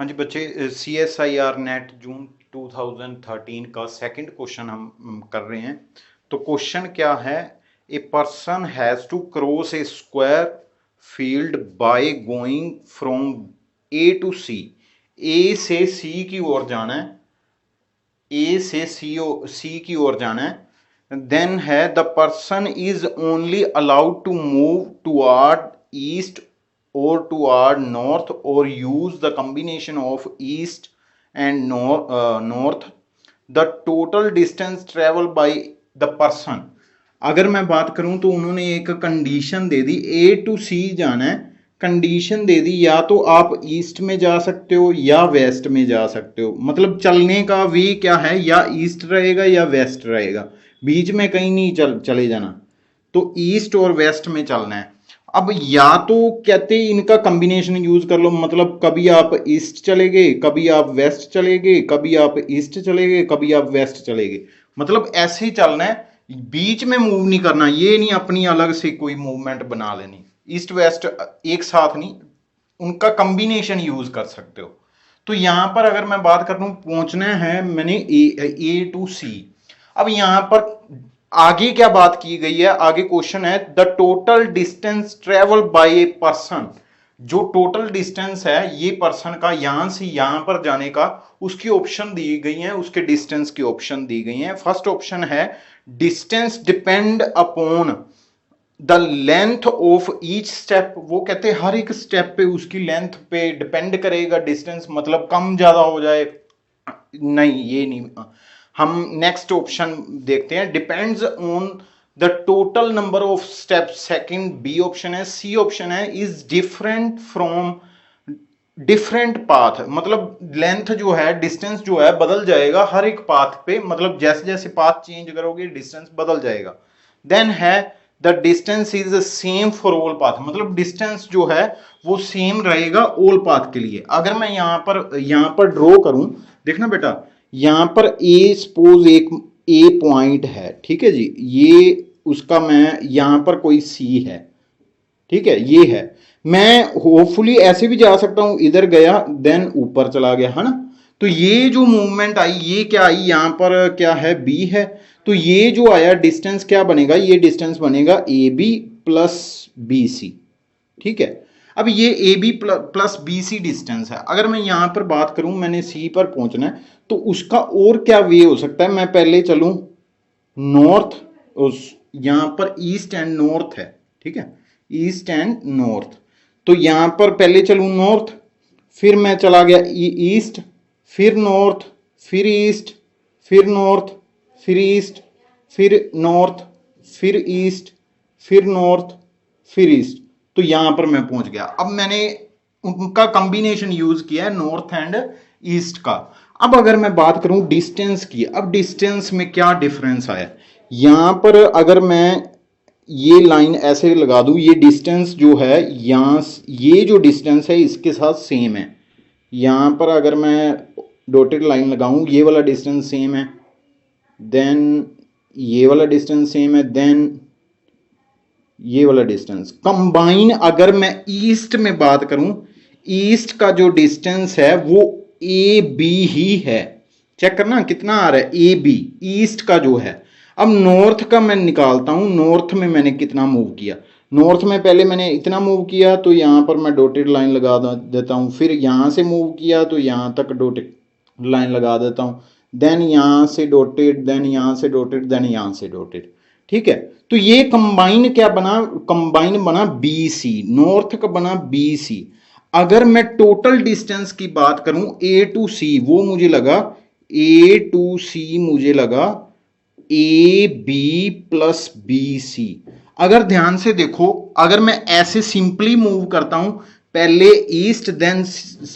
हाँ जी बच्चे, CSIR net जून 2013 का सेकंड क्वेश्चन हम कर रहे हैं। तो क्वेश्चन क्या है, a person has to cross a square field by going from A to C. A से सी की ओर जाना है, ए से सी की ओर जाना है। देन है the person is only allowed to move toward east और टुवर्ड नॉर्थ और use the combination of east and north. The total distance travel by the person. अगर मैं बात करूं तो उन्होंने एक condition they the, A to सी जाना है, कंडीशन दे दी या तो आप ईस्ट में जा सकते हो या वेस्ट में जा सकते हो। मतलब चलने का वे क्या है, या ईस्ट रहेगा या वेस्ट रहेगा, बीच में कहीं नहीं चले जाना। तो ईस्ट और वेस्ट में चलना है। अब या तो कहते इनका कॉम्बिनेशन यूज कर लो, मतलब कभी आप ईस्ट चले गए, कभी आप वेस्ट चले गए, कभी आप ईस्ट चले गए, कभी आप वेस्ट चले गए। मतलब ऐसे ही चलना है, बीच में मूव नहीं करना। ये नहीं अपनी अलग से कोई मूवमेंट बना लेनी, ईस्ट वेस्ट एक साथ नहीं, उनका कॉम्बिनेशन यूज कर सकते हो। तो यहां पर अगर मैं बात कर रहा हूं, पहुंचना है मैंने ए टू सी। अब यहां पर आगे क्या बात की गई है, आगे क्वेश्चन है the total distance travel bye a person. जो टोटल डिस्टेंस है ये पर्सन का यहां से यहां पर जाने का, उसकी ऑप्शन दी गई है, उसके डिस्टेंस की ऑप्शन दी गई है। फर्स्ट ऑप्शन है distance depend upon the length of each step. वो कहते हैं हर एक स्टेप पे उसकी लेंथ पे डिपेंड करेगा डिस्टेंस, मतलब कम ज्यादा हो जाए, नहीं ये नहीं। हम नेक्स्ट ऑप्शन देखते हैं, depends on the total number of steps. Second B option है। सी ऑप्शन है is different from different path. मतलब लेंथ जो है, डिस्टेंस जो है बदल जाएगा हर एक पाथ पे, मतलब जैसे जैसे पाथ चेंज करोगे डिस्टेंस बदल जाएगा। देन है the distance is same for all path. मतलब डिस्टेंस जो है वो सेम रहेगा ऑल पाथ के लिए। अगर मैं यहां पर ड्रॉ करूं, देखना बेटा, यहां पर ए सपोज एक ए पॉइंट है, ठीक है जी, ये उसका, मैं यहां पर कोई सी है, ठीक है, ये है। मैं होपफुली ऐसे भी जा सकता हूं, इधर गया देन ऊपर चला गया, है ना। तो ये जो मूवमेंट आई, ये क्या आई, यहां पर क्या है, बी है। तो ये जो आया डिस्टेंस क्या बनेगा, ये डिस्टेंस बनेगा A B plus B C, ठीक है। अब ये A B plus B C distance है। अगर मैं यहां पर बात करूं, मैंने सी पर पहुंचना है, तो उसका और क्या वे हो सकता है। मैं पहले चलूं नॉर्थ, उस यहां पर ईस्ट एंड नॉर्थ है, ठीक है, ईस्ट एंड नॉर्थ। तो यहां पर पहले चलूं नॉर्थ, फिर मैं चला गया ईस्ट, फिर नॉर्थ, फिर ईस्ट, फिर नॉर्थ, फिर ईस्ट, फिर नॉर्थ, फिर ईस्ट, फिर नॉर्थ, फिर ईस्ट। तो यहां पर मैं पहुंच गया। अब मैंने उनका कॉम्बिनेशन यूज किया है नॉर्थ एंड ईस्ट का। अब अगर मैं बात करूं डिस्टेंस की, अब डिस्टेंस में क्या डिफरेंस आया, यहां पर अगर मैं ये लाइन ऐसे लगा दूं, ये डिस्टेंस जो है यहां, ये जो डिस्टेंस है इसके साथ सेम है। यहां पर अगर मैं डॉटेड लाइन लगाऊं, ये वाला डिस्टेंस सेम है, देन ये वाला डिस्टेंस सेम है, देन ये वाला डिस्टेंस कंबाइन। अगर मैं ईस्ट में बात करूं, ईस्ट का जो डिस्टेंस है वो ए बी ही है। चेक करना कितना आ रहा है, ए बी ईस्ट का जो है। अब नॉर्थ का मैं निकालता हूं, नॉर्थ में मैंने कितना मूव किया। नॉर्थ में पहले मैंने इतना मूव किया, तो यहां पर मैं डॉटेड लाइन लगा देता हूं। फिर यहां से मूव किया तो यहां तक डॉटेड लाइन लगा देता हूं। देन यहां से डॉटेड, देन यहां से डॉटेड, देन यहां से डॉटेड, ठीक है। तो ये कंबाइन क्या बना, कंबाइन बना बी सी, नॉर्थ का बना बी सी। अगर मैं टोटल डिस्टेंस की बात करूं ए टू सी, वो मुझे लगा ए टू सी, मुझे लगा A B plus B C. अगर ध्यान से देखो, अगर मैं ऐसे सिंपली मूव करता हूं, पहले ईस्ट देन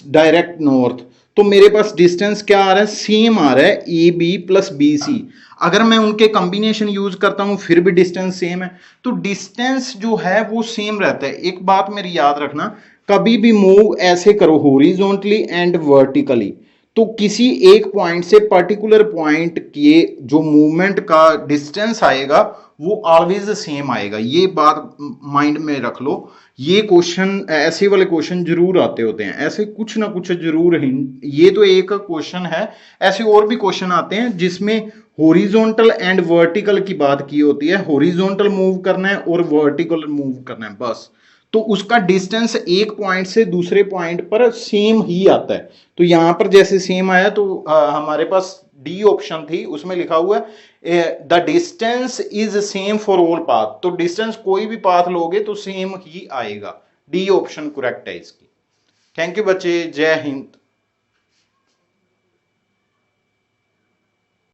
डायरेक्ट नॉर्थ, तो मेरे पास डिस्टेंस क्या आ रहा है, सेम आ रहा है, A B plus B C. अगर मैं उनके कॉम्बिनेशन यूज करता हूं फिर भी डिस्टेंस सेम है। तो डिस्टेंस जो है वो सेम रहता है। एक बात मेरी याद रखना, कभी भी मूव ऐसे करो हॉरिजॉन्टली एंड वर्टिकली, तो किसी एक पॉइंट से पर्टिकुलर पॉइंट के जो मूवमेंट का डिस्टेंस आएगा वो ऑलवेज सेम आएगा, ये बात माइंड में रख लो। ये क्वेश्चन, ऐसे वाले क्वेश्चन जरूर आते होते हैं, ऐसे कुछ ना कुछ जरूर ये तो एक क्वेश्चन है, ऐसे और भी क्वेश्चन आते हैं जिसमें हॉरिजॉन्टल एंड वर्टिकल की बात की होती है। हॉरिजॉन्टल मूव करना है और वर्टिकल मूव करना है बस, तो उसका डिस्टेंस एक पॉइंट से दूसरे पॉइंट पर सेम ही आता है। तो यहां पर जैसे सेम आया तो हमारे पास डी ऑप्शन थी, उसमें लिखा हुआ है the distance is same for all path. तो डिस्टेंस कोई भी पाथ लोगे तो सेम ही आएगा, डी ऑप्शन करेक्ट है इसकी। थैंक यू बच्चे, जय हिंद।